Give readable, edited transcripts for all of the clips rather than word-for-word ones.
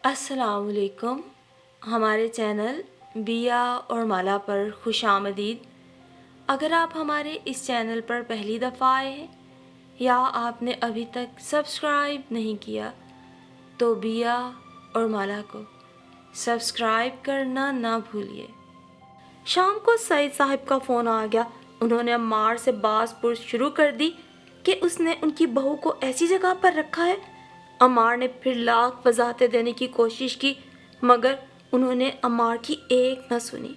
अस्सलाम वालेकुम। हमारे चैनल बिया और माला पर खुश आमदीद। अगर आप हमारे इस चैनल पर पहली दफ़ा आए हैं या आपने अभी तक सब्सक्राइब नहीं किया तो बिया और माला को सब्सक्राइब करना ना भूलिए। शाम को सईद साहब का फ़ोन आ गया। उन्होंने अम्मार से बाज़पुरस शुरू कर दी कि उसने उनकी बहू को ऐसी जगह पर रखा है। अम्मार ने फिर लाख वजाहतें देने की कोशिश की मगर उन्होंने अम्मार की एक न सुनी।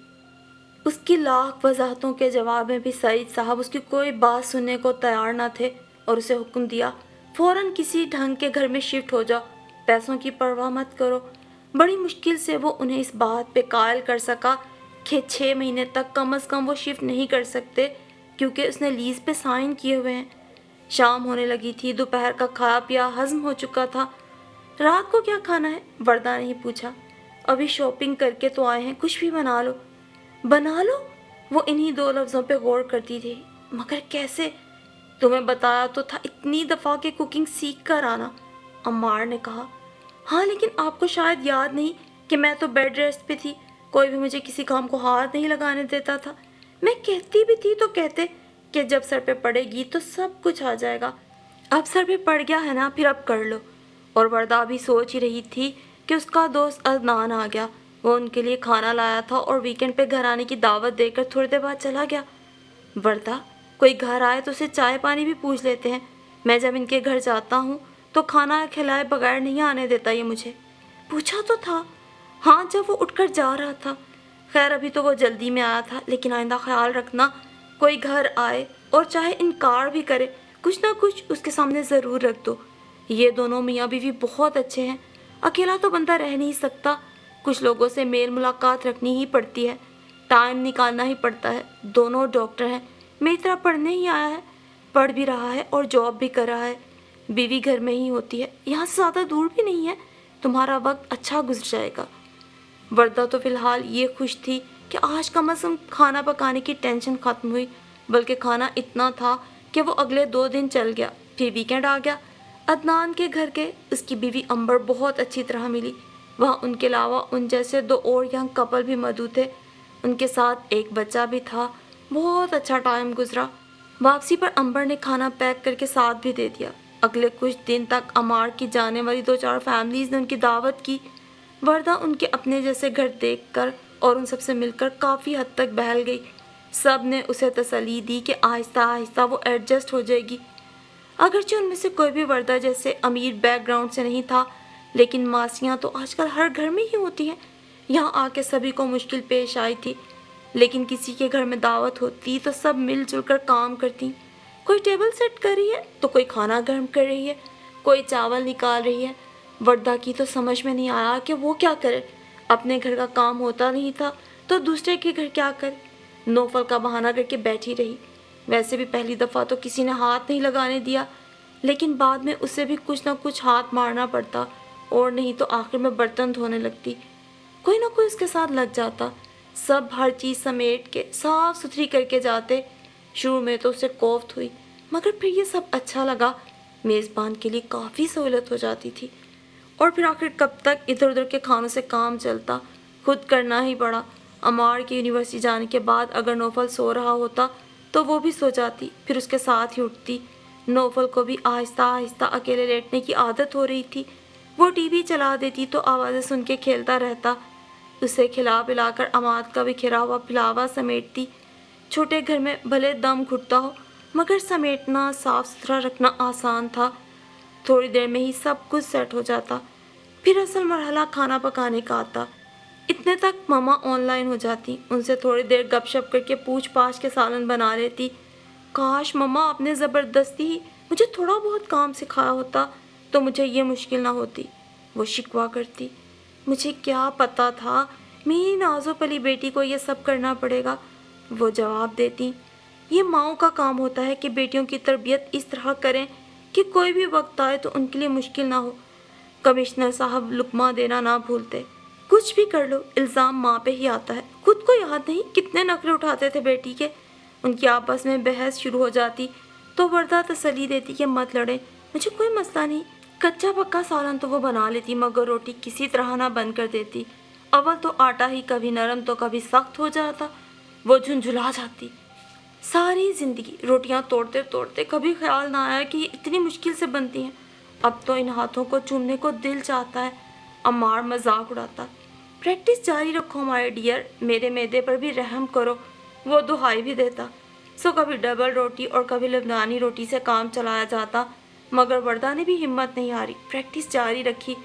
उसकी लाख वजाहतों के जवाब में भी सईद साहब उसकी कोई बात सुनने को तैयार न थे और उसे हुक्म दिया, फ़ौरन किसी ढंग के घर में शिफ्ट हो जाओ, पैसों की परवाह मत करो। बड़ी मुश्किल से वो उन्हें इस बात पे कायल कर सका कि 6 महीने तक कम अज़ कम वो शिफ्ट नहीं कर सकते क्योंकि उसने लीज़ पे साइन किए हुए हैं। शाम होने लगी थी, दोपहर का खाया पिया हज़म हो चुका था। रात को क्या खाना है? वर्दा ने ही पूछा। अभी शॉपिंग करके तो आए हैं, कुछ भी बना लो। बना लो? वो इन्हीं दो लफ्ज़ों पे गौर करती थी। मगर कैसे? तुम्हें बताया तो था इतनी दफ़ा कि कुकिंग सीख कर आना, अम्मार ने कहा। हाँ लेकिन आपको शायद याद नहीं कि मैं तो बेड रेस्ट पे थी, कोई भी मुझे किसी काम को हाथ नहीं लगाने देता था। मैं कहती भी थी तो कहते कि जब सर पे पड़ेगी तो सब कुछ आ जाएगा। अब सर पे पड़ गया है ना, फिर अब कर लो। और वर्दा भी सोच ही रही थी कि उसका दोस्त अदनान आ गया। वो उनके लिए खाना लाया था और वीकेंड पे घर आने की दावत देकर थोड़ी देर बाद चला गया। वर्दा, कोई घर आए तो उसे चाय पानी भी पूछ लेते हैं। मैं जब इनके घर जाता हूँ तो खाना खिलाए बगैर नहीं आने देता ये मुझे। पूछा तो था। हाँ, जब वो उठकर जा रहा था। खैर अभी तो वो जल्दी में आया था, लेकिन आइंदा ख्याल रखना, कोई घर आए और चाहे इनकार भी करे, कुछ ना कुछ उसके सामने ज़रूर रख दो। ये दोनों मियाँ बीवी बहुत अच्छे हैं। अकेला तो बंदा रह नहीं सकता, कुछ लोगों से मेल मुलाकात रखनी ही पड़ती है, टाइम निकालना ही पड़ता है। दोनों डॉक्टर हैं, मेरी तरह पढ़ने ही आया है, पढ़ भी रहा है और जॉब भी कर रहा है। बीवी घर में ही होती है, यहाँ से ज़्यादा दूर भी नहीं है, तुम्हारा वक्त अच्छा गुजर जाएगा। वर्दा तो फिलहाल ये खुश थी कि आज कम अज़ कम खाना पकाने की टेंशन ख़त्म हुई, बल्कि खाना इतना था कि वो अगले 2 दिन चल गया। फिर वीकेंड आ गया। अदनान के घर के उसकी बीवी अंबर बहुत अच्छी तरह मिली। वहाँ उनके अलावा उन जैसे 2 और यंग कपल भी मौजूद थे। उनके साथ एक बच्चा भी था। बहुत अच्छा टाइम गुजरा। वापसी पर अंबर ने खाना पैक करके साथ भी दे दिया। अगले कुछ दिन तक अमार की जाने वाली 2-4 फैमिलीज़ ने उनकी दावत की। वर्दा उनके अपने जैसे घर देखकर और उन सबसे मिलकर काफ़ी हद तक बहल गई। सब ने उसे तसल्ली दी कि आहिस्ता आहिस्ता वो एडजस्ट हो जाएगी। अगरचे उनमें से कोई भी वर्दा जैसे अमीर बैकग्राउंड से नहीं था, लेकिन मासियाँ तो आजकल हर घर में ही होती हैं। यहाँ आके सभी को मुश्किल पेश आई थी, लेकिन किसी के घर में दावत होती तो सब मिलजुल कर काम करती। कोई टेबल सेट कर रही है तो कोई खाना गर्म कर रही है, कोई चावल निकाल रही है। वर्दा की तो समझ में नहीं आया कि वो क्या करे। अपने घर का काम होता नहीं था तो दूसरे के घर क्या करे। नौफल का बहाना करके बैठी रही। वैसे भी पहली दफ़ा तो किसी ने हाथ नहीं लगाने दिया, लेकिन बाद में उसे भी कुछ ना कुछ हाथ मारना पड़ता और नहीं तो आखिर में बर्तन धोने लगती। कोई ना कोई उसके साथ लग जाता। सब हर चीज़ समेट के साफ सुथरी करके जाते। शुरू में तो उसे कोफ्त हुई, मगर फिर ये सब अच्छा लगा। मेज़बान के लिए काफ़ी सहूलत हो जाती थी। और फिर आखिर कब तक इधर उधर के खानों से काम चलता, खुद करना ही पड़ा। अमार की यूनिवर्सिटी जाने के बाद अगर नौफल सो रहा होता तो वो भी सो जाती, फिर उसके साथ ही उठती। नौफल को भी आहिस्ता आहिस्ता अकेले लेटने की आदत हो रही थी। वो टीवी चला देती तो आवाज़ें सुन के खेलता रहता। उसे खिला पिलाकर अमाद का भी खिरा हुआ पिलावा समेटती। छोटे घर में भले दम घुटता हो, मगर समेटना साफ सुथरा रखना आसान था। थोड़ी देर में ही सब कुछ सेट हो जाता। फिर असल मरहला खाना पकाने का आता। इतने तक मम्मा ऑनलाइन हो जाती। उनसे थोड़ी देर गपशप करके पूछ पाछ के सालन बना लेती। काश मम्मा आपने ज़बरदस्ती ही मुझे थोड़ा बहुत काम सिखाया होता तो मुझे ये मुश्किल ना होती, वो शिकवा करती। मुझे क्या पता था मेरी नाज़ो पली बेटी को ये सब करना पड़ेगा, वो जवाब देती। ये माँओं का काम होता है कि बेटियों की तरबियत इस तरह करें कि कोई भी वक्त आए तो उनके लिए मुश्किल ना हो। कमिश्नर साहब लुकमा देना ना भूलते। कुछ भी कर लो, इल्ज़ाम माँ पे ही आता है। खुद को याद नहीं कितने नखरे उठाते थे बेटी के। उनकी आपस में बहस शुरू हो जाती तो वर्दा तसल्ली देती कि मत लड़ें, मुझे कोई मसला नहीं, कच्चा पक्का सालन तो वो बना लेती, मगर रोटी किसी तरह ना बंद कर देती। अव्वल तो आटा ही कभी नरम तो कभी सख्त हो जाता, वो झुंझुला जाती। सारी जिंदगी रोटियां तोड़ते तोड़ते कभी ख्याल ना आया कि ये इतनी मुश्किल से बनती हैं। अब तो इन हाथों को चूमने को दिल चाहता है। अम्मार मजाक उड़ाता, प्रैक्टिस जारी रखो माय डियर, मेरे मैदे पर भी रहम करो, वो दुहाई भी देता। सो कभी डबल रोटी और कभी लबनानी रोटी से काम चलाया जाता, मगर वर्दा ने भी हिम्मत नहीं हारी, प्रैक्टिस जारी रखी।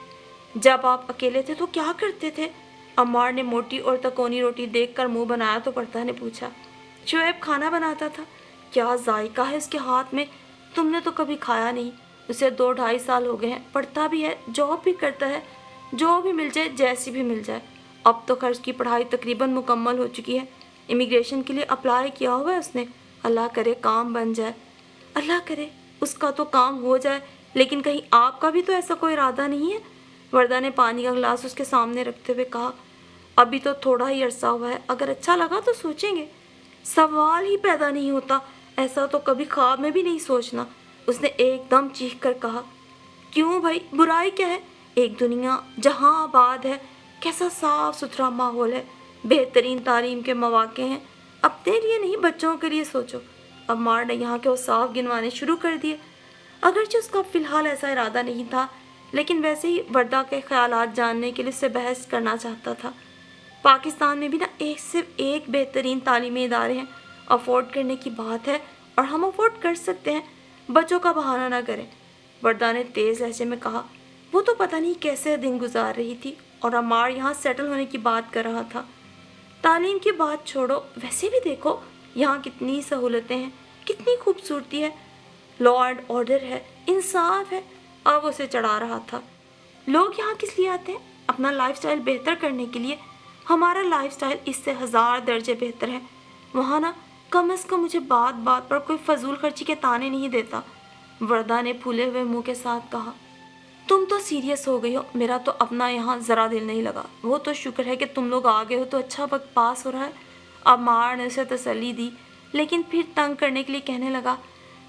जब आप अकेले थे तो क्या करते थे? अम्मार ने मोटी और तकोनी रोटी देखकर मुंह बनाया तो वर्दा ने पूछा। शुएब खाना बनाता था। क्या जायका है उसके हाथ में, तुमने तो कभी खाया नहीं। उसे 2-2.5 साल हो गए हैं, पढ़ता भी है, जॉब भी करता है, जो भी मिल जाए, जैसी भी मिल जाए। अब तो खर्च की पढ़ाई तकरीबन मुकम्मल हो चुकी है, इमिग्रेशन के लिए अप्लाई किया हुआ है उसने। अल्लाह करे काम बन जाए। अल्लाह करे उसका तो काम हो जाए, लेकिन कहीं आपका भी तो ऐसा कोई इरादा नहीं है? वर्दा ने पानी का गिलास उसके सामने रखते हुए कहा। अभी तो थोड़ा ही अरसा हुआ है, अगर अच्छा लगा तो सोचेंगे। सवाल ही पैदा नहीं होता, ऐसा तो कभी ख्वाब में भी नहीं सोचना, उसने एकदम चीख कर कहा। क्यों भाई, बुराई क्या है? एक दुनिया जहां आबाद है, कैसा साफ सुथरा माहौल है, बेहतरीन तालीम के मौके हैं। अपने लिए नहीं, बच्चों के लिए सोचो। अम्मार ने यहाँ के औसाफ गिनवाने शुरू कर दिए। अगरचे उसका फ़िलहाल ऐसा इरादा नहीं था, लेकिन वैसे ही वर्दा के ख्यालात जानने के लिए उससे बहस करना चाहता था। पाकिस्तान में भी ना एक सिर्फ एक बेहतरीन तालीमी इदारे हैं, अफोर्ड करने की बात है और हम अफोर्ड कर सकते हैं, बच्चों का बहाना ना करें। वर्दा ने तेज़ लहजे में कहा। वो तो पता नहीं कैसे दिन गुजार रही थी और अम्मार यहाँ सेटल होने की बात कर रहा था। तालीम की बात छोड़ो, वैसे भी देखो यहाँ कितनी सहूलतें हैं, कितनी खूबसूरती है, लॉ एंड ऑर्डर है, इंसाफ है। अब उसे चढ़ा रहा था। लोग यहाँ किस लिए आते हैं? अपना लाइफस्टाइल बेहतर करने के लिए। हमारा लाइफस्टाइल इससे 1000 दर्जे बेहतर है। वहाँ ना कम अज़ कम मुझे बात बात पर कोई फजूल खर्ची के ताने नहीं देता। वर्दा ने फूले हुए मुंह के साथ कहा। तुम तो सीरियस हो गई हो, मेरा तो अपना यहाँ ज़रा दिल नहीं लगा। वो तो शुक्र है कि तुम लोग आ गए हो तो अच्छा वक्त पास हो रहा है। अम्मार ने उसे तसल्ली दी, लेकिन फिर तंग करने के लिए कहने लगा।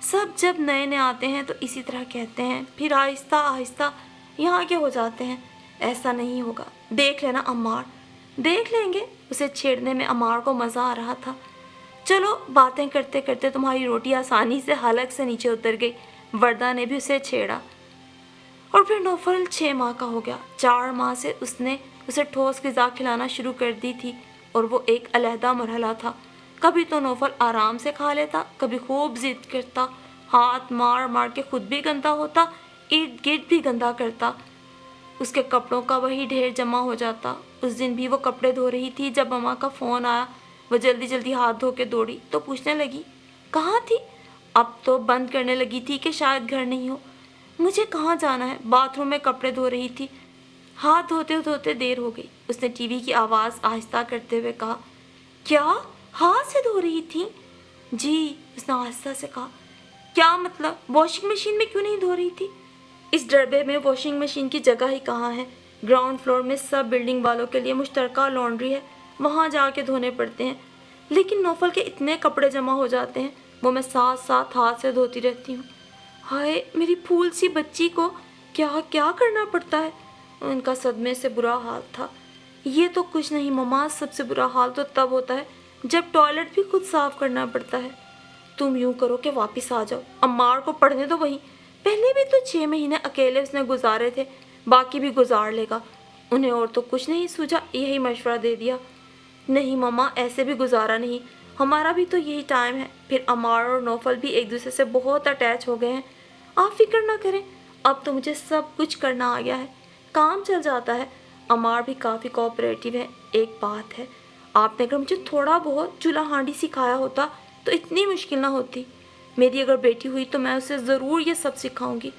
सब जब नए नए आते हैं तो इसी तरह कहते हैं, फिर आहिस्ता आहिस्ता यहाँ के हो जाते हैं। ऐसा नहीं होगा, देख लेना अम्मार। देख लेंगे। उसे छेड़ने में अम्मार को मज़ा आ रहा था। चलो, बातें करते करते तुम्हारी रोटी आसानी से हलक से नीचे उतर गई। वर्दा ने भी उसे छेड़ा। और फिर नौफल 6 माह का हो गया। 4 माह से उसने उसे ठोस ग़िज़ा खिलाना शुरू कर दी थी और वो एक अलहदा मरहला था। कभी तो नौफल आराम से खा लेता, कभी खूब ज़िद करता, हाथ मार मार के खुद भी गंदा होता, इर्द गिर्द भी गंदा करता। उसके कपड़ों का वही ढेर जमा हो जाता। उस दिन भी वो कपड़े धो रही थी जब अम्मा का फ़ोन आया। वो जल्दी जल्दी हाथ धो के दौड़ी तो पूछने लगी, कहाँ थी? अब तो बंद करने लगी थी कि शायद घर नहीं हो। मुझे कहाँ जाना है, बाथरूम में कपड़े धो रही थी। हाथ धोते धोते देर हो गई। उसने टीवी की आवाज़ आहिस्ता करते हुए कहा। क्या, हाथ से धो रही थी? जी, उसने आहिस्ता से कहा। क्या मतलब, वॉशिंग मशीन में क्यों नहीं धो रही थी? इस डरबे में वॉशिंग मशीन की जगह ही कहाँ है? ग्राउंड फ्लोर में सब बिल्डिंग वालों के लिए मुश्तरका लॉन्ड्री है, वहाँ जाके धोने पड़ते हैं। लेकिन नौफल के इतने कपड़े जमा हो जाते हैं, वो मैं साथ साथ हाथ से धोती रहती हूँ। हाय, मेरी फूल सी बच्ची को क्या क्या करना पड़ता है। उनका सदमे से बुरा हाल था। ये तो कुछ नहीं मम्मा, सबसे बुरा हाल तो तब होता है जब टॉयलेट भी खुद साफ करना पड़ता है। तुम यूं करो कि वापस आ जाओ, अम्मार को पढ़ने दो वहीं। पहले भी तो 6 महीने अकेले उसने गुजारे थे, बाकी भी गुजार लेगा। उन्हें और तो कुछ नहीं सूझा, यही मशवरा दे दिया। नहीं मम्मा, ऐसे भी गुजारा नहीं, हमारा भी तो यही टाइम है। फिर अम्मार और नौफल भी एक दूसरे से बहुत अटैच हो गए हैं। आप फिक्र ना करें, अब तो मुझे सब कुछ करना आ गया है, काम चल जाता है। अम्मार भी काफ़ी कोऑपरेटिव है। एक बात है, आपने अगर मुझे थोड़ा बहुत चूल्हा हांडी सिखाया होता तो इतनी मुश्किल ना होती। मेरी अगर बेटी हुई तो मैं उसे ज़रूर ये सब सिखाऊंगी।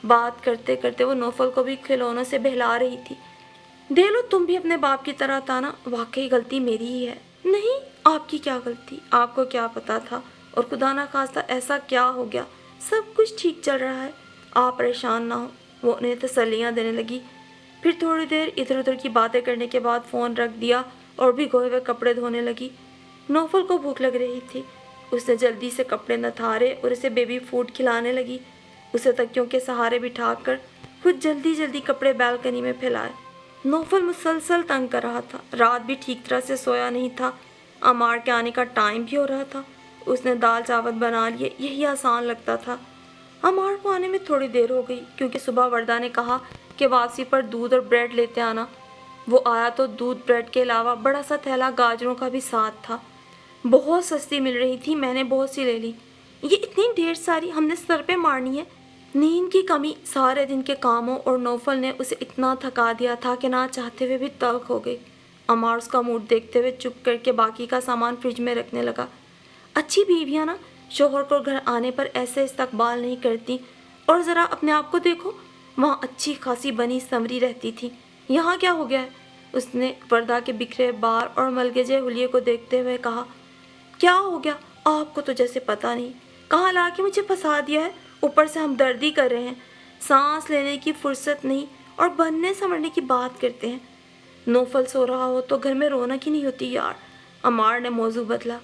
बात करते करते वो नौफल को भी खिलौनों से बहला रही थी। दे लो तुम भी अपने बाप की तरह था ना, वाकई गलती मेरी ही है। नहीं, आपकी क्या गलती, आपको क्या पता था, और खुदा ना खास्ता ऐसा क्या हो गया, सब कुछ ठीक चल रहा है, आप परेशान ना हो। वो उन्हें तसल्लियाँ देने लगी। फिर थोड़ी देर इधर उधर की बातें करने के बाद फ़ोन रख दिया और भी गोए हुए कपड़े धोने लगी। नौफल को भूख लग रही थी। उसने जल्दी से कपड़े नथारे और उसे बेबी फूड खिलाने लगी। उसे तकियों के सहारे बिठाकर खुद जल्दी जल्दी कपड़े बालकनी में फैलाए। नौफल मुसलसल तंग कर रहा था। रात भी ठीक तरह से सोया नहीं था। अमार के आने का टाइम भी हो रहा था। उसने दाल चावल बना लिए, यही आसान लगता था। अमार को आने में थोड़ी देर हो गई क्योंकि सुबह वर्दा ने कहा कि वापसी पर दूध और ब्रेड लेते आना। वो आया तो दूध ब्रेड के अलावा बड़ा सा थैला गाजरों का भी साथ था। बहुत सस्ती मिल रही थी, मैंने बहुत सी ले ली। ये इतनी ढेर सारी हमने सर पे मारनी है। नींद की कमी, सारे दिन के कामों और नौफल ने उसे इतना थका दिया था कि ना चाहते हुए भी तल्ख हो गई। अमार उसका मूड देखते हुए चुप करके बाकी का सामान फ्रिज में रखने लगा। अच्छी बीवियाँ ना शोहर को घर आने पर ऐसे इस्तकबाल नहीं करती। और ज़रा अपने आप को देखो, वहाँ अच्छी खासी बनी संवरी रहती थी, यहाँ क्या हो गया है? उसने वर्दा के बिखरे बाल और मलगजे हुलिये को देखते हुए कहा। क्या हो गया? आपको तो जैसे पता नहीं, कहाँ ला के मुझे फंसा दिया है। ऊपर से हम दर्दी कर रहे हैं, सांस लेने की फुर्सत नहीं और बनने संवरने की बात करते हैं। नौफल सो रहा हो तो घर में रौनक ही नहीं होती यार। अमार ने मौजू बदला।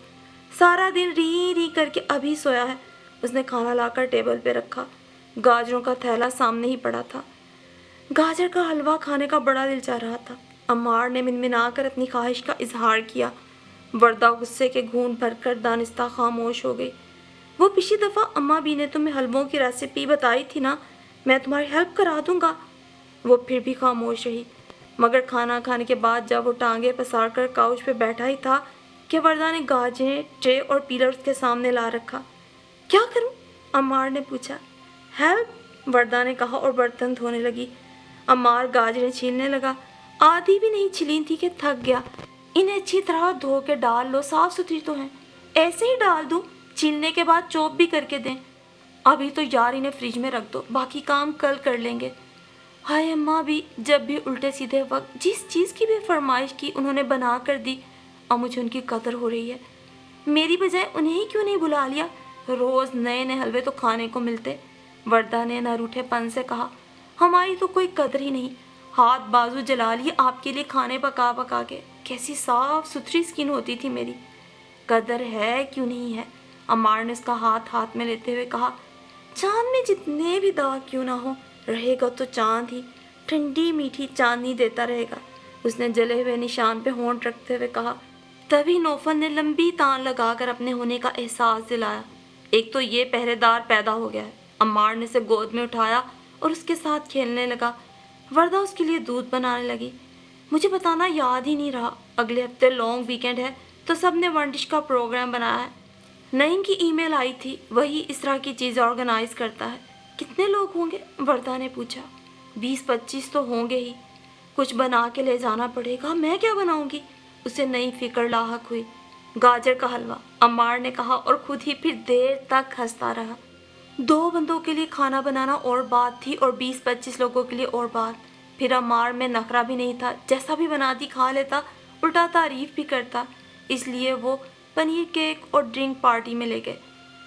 सारा दिन री री करके अभी सोया है। उसने खाना लाकर टेबल पे रखा। गाजरों का थैला सामने ही पड़ा था। गाजर का हलवा खाने का बड़ा दिल चाह रहा था। अम्मार ने मिनमिनाकर अपनी ख्वाहिश का इजहार किया। वर्दा गुस्से के घूंट भरकर दानिस्ता खामोश हो गई। वो पिछली दफ़ा अम्मा भी ने तुम्हें हलवों की रेसिपी बताई थी ना, मैं तुम्हारी हेल्प करा दूंगा। वो फिर भी खामोश रही। मगर खाना खाने के बाद जब वो टांगे पसार कर काउच पे बैठा ही था कि वर्दा ने गाजरें ट्रे और पीलर उसके सामने ला रखा। क्या करूं? अम्मार ने पूछा। हेल्प, वर्दा ने कहा और बर्तन धोने लगी। अम्मार गाजरें छीलने लगा। आधी भी नहीं छिली थी कि थक गया। इन्हें अच्छी तरह धो के डाल लो, साफ सुथरी तो हैं। ऐसे ही डाल दूं? छीलने के बाद चॉप भी करके दें? अभी तो यार इन्हें फ्रिज में रख दो, बाकी काम कल कर लेंगे। हाय अम्मा भी जब भी उल्टे सीधे वक्त जिस चीज़ की भी फरमाइश की उन्होंने बना कर दी। अब मुझे उनकी कदर हो रही है। मेरी बजाय उन्हें ही क्यों नहीं बुला लिया? रोज़ नए नए हलवे तो खाने को मिलते। वर्दा ने न रूठेपन से कहा। हमारी तो कोई कदर ही नहीं, हाथ बाजू जला लिए आपके लिए खाने पका पका के। कैसी साफ सुथरी स्किन होती थी मेरी। कदर है क्यों नहीं है? अम्मार ने उसका हाथ हाथ में लेते हुए कहा। चांद में जितने भी दाग क्यों ना हो, रहेगा तो चांद ही, ठंडी मीठी चांदनी देता रहेगा। उसने जले हुए निशान पे होंठ रखते हुए कहा। तभी नौफल ने लंबी तान लगाकर अपने होने का एहसास दिलाया। एक तो ये पहरेदार पैदा हो गया है। अम्मार ने उसे गोद में उठाया और उसके साथ खेलने लगा। वर्दा उसके लिए दूध बनाने लगी। मुझे बताना याद ही नहीं रहा, अगले हफ्ते लॉन्ग वीकेंड है तो सब ने वन डिश का प्रोग्राम बनाया है। नईम की ईमेल आई थी, वही इस तरह की चीज़ ऑर्गेनाइज करता है। कितने लोग होंगे? वर्दा ने पूछा। 20-25 तो होंगे ही। कुछ बना के ले जाना पड़ेगा। मैं क्या बनाऊंगी? उसे नई फिक्र लाहक हुई। गाजर का हलवा, अम्मार ने कहा और खुद ही फिर देर तक हंसता रहा। 2 बंदों के लिए खाना बनाना और बात थी और 20-25 लोगों के लिए और बात। फिर अम्मार में नखरा भी नहीं था, जैसा भी बनाती खा लेता, उल्टा तारीफ भी करता। इसलिए वो पनीर केक और ड्रिंक पार्टी में ले गए।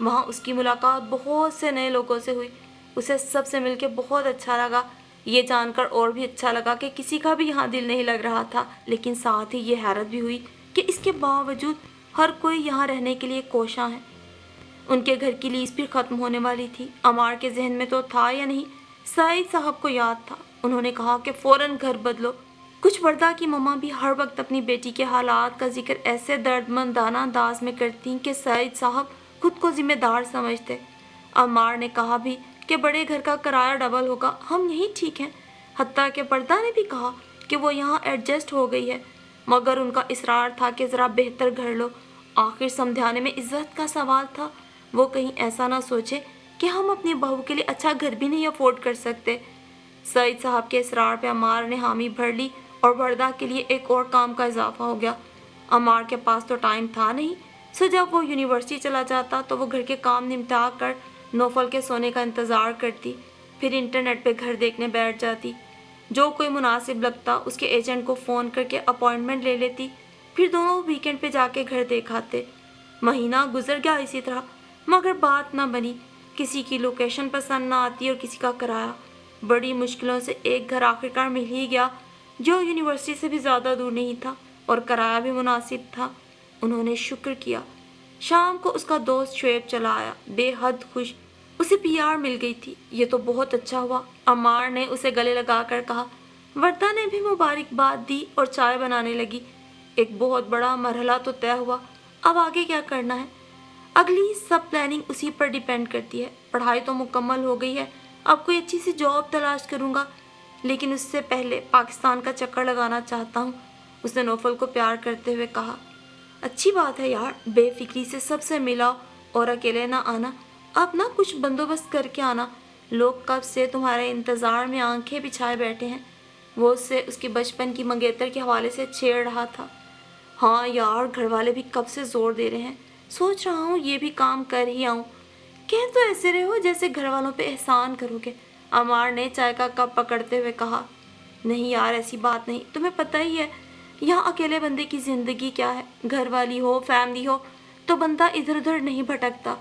वहाँ उसकी मुलाकात बहुत से नए लोगों से हुई। उसे सबसे मिलकर बहुत अच्छा लगा। ये जानकर और भी अच्छा लगा कि किसी का भी यहाँ दिल नहीं लग रहा था, लेकिन साथ ही ये हैरत भी हुई कि इसके बावजूद हर कोई यहाँ रहने के लिए कोशां है। उनके घर की लीज भी ख़त्म होने वाली थी। अमार के जहन में तो था या नहीं, सईद साहब को याद था। उन्होंने कहा कि फ़ौरन घर बदलो। कुछ वर्दा की मम्मा भी हर वक्त अपनी बेटी के हालात का जिक्र ऐसे दर्दमंदाना अंदाज में करती कि सईद साहब खुद को जिम्मेदार समझते। अम्मार ने कहा भी कि बड़े घर का किराया डबल होगा, हम यहीं ठीक हैं। हत्ता के वर्दा ने भी कहा कि वो यहाँ एडजस्ट हो गई है, मगर उनका इसरार था कि ज़रा बेहतर घर लो। आखिर समझाने में इज्जत का सवाल था। वो कहीं ऐसा ना सोचे कि हम अपनी बहू के लिए अच्छा घर भी नहीं अफोर्ड कर सकते। सईद साहब के इसरार पे अम्मार ने हामी भर ली और वर्दा के लिए एक और काम का इजाफा हो गया। अम्मार के पास तो टाइम था नहीं, सो जब वो यूनिवर्सिटी चला जाता तो वो घर के काम निपटा कर नौफल के सोने का इंतज़ार करती, फिर इंटरनेट पे घर देखने बैठ जाती। जो कोई मुनासिब लगता उसके एजेंट को फ़ोन करके अपॉइंटमेंट ले लेती, फिर दोनों वीकेंड पे जाके घर देख आते। महीना गुजर गया इसी तरह, मगर बात ना बनी। किसी की लोकेशन पसंद ना आती और किसी का किराया। बड़ी मुश्किलों से एक घर आखिरकार मिल ही गया जो यूनिवर्सिटी से भी ज़्यादा दूर नहीं था और किराया भी मुनासिब था। उन्होंने शुक्र किया। शाम को उसका दोस्त शुएब चला आया, बेहद खुश। उसे पीआर मिल गई थी। ये तो बहुत अच्छा हुआ, अम्मार ने उसे गले लगाकर कहा। वर्दा ने भी मुबारकबाद दी और चाय बनाने लगी। एक बहुत बड़ा मरहला तो तय हुआ, अब आगे क्या करना है? अगली सब प्लानिंग उसी पर डिपेंड करती है। पढ़ाई तो मुकम्मल हो गई है, अब कोई अच्छी सी जॉब तलाश करूँगा, लेकिन उससे पहले पाकिस्तान का चक्कर लगाना चाहता हूँ, उसने नौफल को प्यार करते हुए कहा। अच्छी बात है यार, बेफिक्री से सबसे मिला और अकेले ना आना। अब ना कुछ बंदोबस्त करके आना, लोग कब से तुम्हारे इंतज़ार में आंखें बिछाए बैठे हैं। वो उससे उसकी बचपन की मंगेतर के हवाले से छेड़ रहा था। हाँ यार, घर वाले भी कब से जोर दे रहे हैं, सोच रहा हूँ ये भी काम कर ही आऊँ। कह तो ऐसे रहे हो जैसे घर वालों पे एहसान करोगे, अमार ने चाय का कप पकड़ते हुए कहा। नहीं यार, ऐसी बात नहीं, तुम्हें पता ही है यहाँ अकेले बंदे की ज़िंदगी क्या है। घर वाली हो, फैमिली हो तो बंदा इधर उधर नहीं भटकता,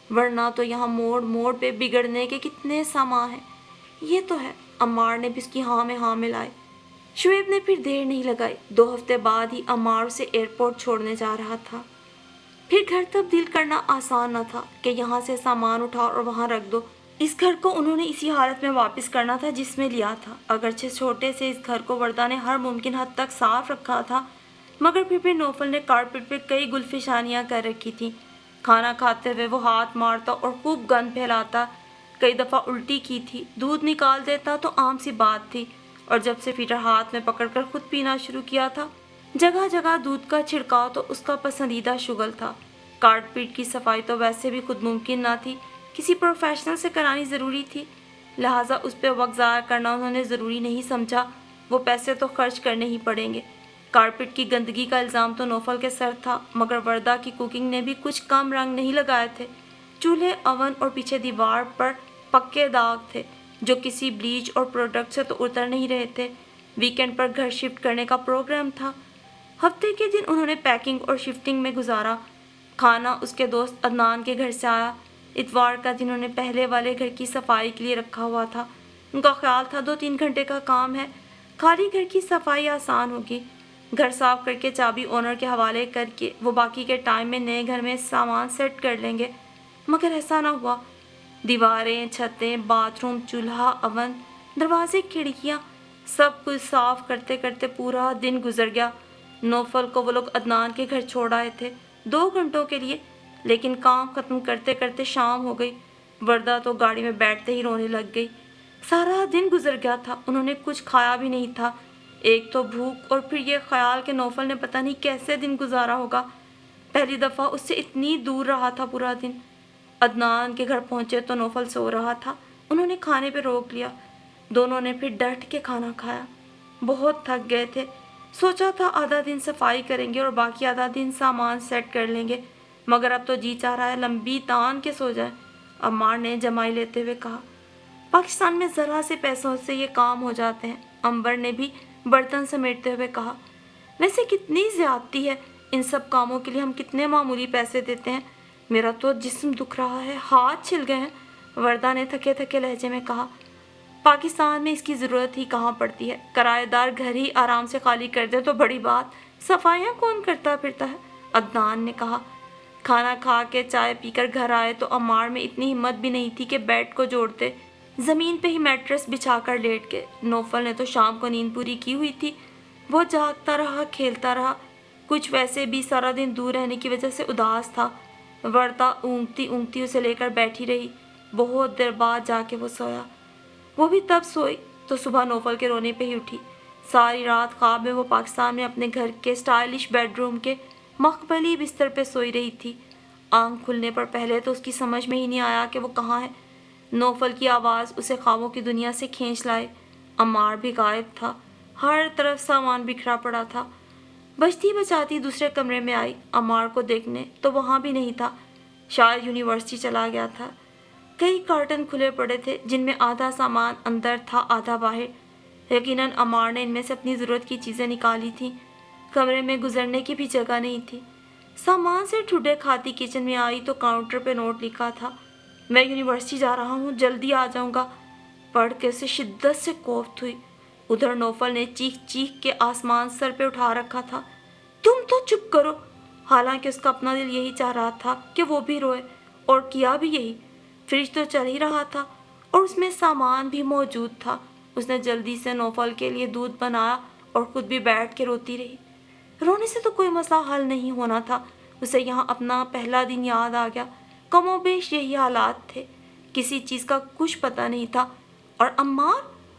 वरना तो यहाँ मोड़ मोड़ पे बिगड़ने के कितने सामान हैं। ये तो है, अम्मार ने भी उसकी हाँ में हाँ मिलाई। शुएब ने फिर देर नहीं लगाई। 2 हफ्ते बाद ही अम्मार उसे एयरपोर्ट छोड़ने जा रहा था। फिर घर तब्दील करना आसान न था कि यहाँ से सामान उठाओ और वहाँ रख दो। इस घर को उन्होंने इसी हालत में वापस करना था जिसमें लिया था। अगरचे छोटे से इस घर को वर्दा ने हर मुमकिन हद तक साफ रखा था, मगर फिर भी नौफल ने कारपेट पे कई गुलफिशानियाँ कर रखी थी। खाना खाते हुए वो हाथ मारता और खूब गंद फैलाता, कई दफ़ा उल्टी की थी, दूध निकाल देता तो आम सी बात थी, और जब से पीटर हाथ में पकड़कर खुद पीना शुरू किया था, जगह जगह दूध का छिड़काव तो उसका पसंदीदा शुगल था। कारपेट की सफाई तो वैसे भी खुद मुमकिन ना थी, किसी प्रोफेशनल से करानी ज़रूरी थी, लिहाजा उस पर वक्त ज़ाया करना उन्होंने ज़रूरी नहीं समझा। वो पैसे तो खर्च करने ही पड़ेंगे। कारपेट की गंदगी का इल्ज़ाम तो नौफल के सर था, मगर वर्दा की कुकिंग ने भी कुछ कम रंग नहीं लगाए थे। चूल्हे, अवन और पीछे दीवार पर पक्के दाग थे जो किसी ब्लीच और प्रोडक्ट से तो उतर नहीं रहे थे। वीकेंड पर घर शिफ्ट करने का प्रोग्राम था। हफ्ते के दिन उन्होंने पैकिंग और शिफ्टिंग में गुजारा। खाना उसके दोस्त अदनान के घर से आया। इतवार का दिन उन्होंने पहले वाले घर की सफाई के लिए रखा हुआ था। उनका ख्याल था 2-3 घंटे का काम है, खाली घर की सफाई आसान होगी। घर साफ करके चाबी ओनर के हवाले करके वो बाकी के टाइम में नए घर में सामान सेट कर लेंगे, मगर ऐसा ना हुआ। दीवारें, छतें, बाथरूम, चूल्हा, अवन, दरवाजे, खिड़कियाँ, सब कुछ साफ करते करते पूरा दिन गुजर गया। नौफल को वो लोग अदनान के घर छोड़ आए थे 2 घंटों के लिए, लेकिन काम ख़त्म करते करते शाम हो गई। वर्दा तो गाड़ी में बैठते ही रोने लग गई। सारा दिन गुजर गया था, उन्होंने कुछ खाया भी नहीं था। एक तो भूख और फिर ये ख्याल कि नौफल ने पता नहीं कैसे दिन गुजारा होगा। पहली दफ़ा उससे इतनी दूर रहा था पूरा दिन। अदनान के घर पहुंचे तो नौफल सो रहा था। उन्होंने खाने पे रोक लिया। दोनों ने फिर डट के खाना खाया। बहुत थक गए थे। सोचा था आधा दिन सफाई करेंगे और बाकी आधा दिन सामान सेट कर लेंगे, मगर अब तो जी चाह रहा है लंबी तान के सो जाए। अम्मार ने जमाई लेते हुए कहा। पाकिस्तान में ज़रा से पैसों से ये काम हो जाते हैं, अंबर ने भी बर्तन समेटते हुए कहा। वैसे कितनी ज़्यादती है, इन सब कामों के लिए हम कितने मामूली पैसे देते हैं। मेरा तो जिस्म दुख रहा है, हाथ छिल गए हैं, वर्दा ने थके थके लहजे में कहा। पाकिस्तान में इसकी ज़रूरत ही कहाँ पड़ती है, किराएदार घर ही आराम से खाली कर दे तो बड़ी बात, सफाइयाँ कौन करता फिरता है, अदनान ने कहा। खाना खा के चाय पीकर घर आए तो अम्मार में इतनी हिम्मत भी नहीं थी कि बेड को जोड़ते, ज़मीन पे ही मैट्रेस बिछाकर लेट के। नौफल ने तो शाम को नींद पूरी की हुई थी, वो जागता रहा, खेलता रहा, कुछ वैसे भी सारा दिन दूर रहने की वजह से उदास था। वर्दा ऊँगती ऊँगती उसे लेकर बैठी रही। बहुत देर बाद जाके वो सोया। वो भी तब सोई तो सुबह नौफल के रोने पे ही उठी। सारी रात ख्वाब में वो पाकिस्तान में अपने घर के स्टाइलिश बेडरूम के मखमली बिस्तर पे सोई रही थी। आंख खुलने पर पहले तो उसकी समझ में ही नहीं आया कि वो कहाँ है। नौफल की आवाज़ उसे ख्वाबों की दुनिया से खींच लाए। अम्मार भी गायब था, हर तरफ सामान बिखरा पड़ा था। बचती बचाती दूसरे कमरे में आई अम्मार को देखने तो वहाँ भी नहीं था, शायद यूनिवर्सिटी चला गया था। कई कार्टन खुले पड़े थे जिनमें आधा सामान अंदर था, आधा बाहर। यकीनन अम्मार ने इनमें से अपनी ज़रूरत की चीज़ें निकाली थीं। कमरे में गुजरने की भी जगह नहीं थी। सामान से ठुडे खाती किचन में आई तो काउंटर पे नोट लिखा था, मैं यूनिवर्सिटी जा रहा हूँ, जल्दी आ जाऊँगा। पढ़ के उसे शिद्दत से कोफ्त हुई। उधर नौफल ने चीख चीख के आसमान सर पे उठा रखा था। तुम तो चुप करो। हालांकि उसका अपना दिल यही चाह रहा था कि वो भी रोए, और किया भी यही। فریج تو چل ہی رہا تھا اور اس میں سامان بھی موجود تھا۔ اس نے جلدی سے نوفل کے لیے دودھ بنایا اور خود بھی بیٹھ کے روتی رہی۔ رونے سے تو کوئی مسئلہ حل نہیں ہونا تھا۔ اسے یہاں اپنا پہلا دن یاد آ گیا۔ کم و بیش یہی حالات تھے، کسی چیز کا کچھ پتہ نہیں تھا۔ اور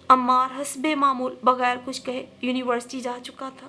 عمار حسب معمول بغیر کچھ کہے یونیورسٹی جا چکا تھا۔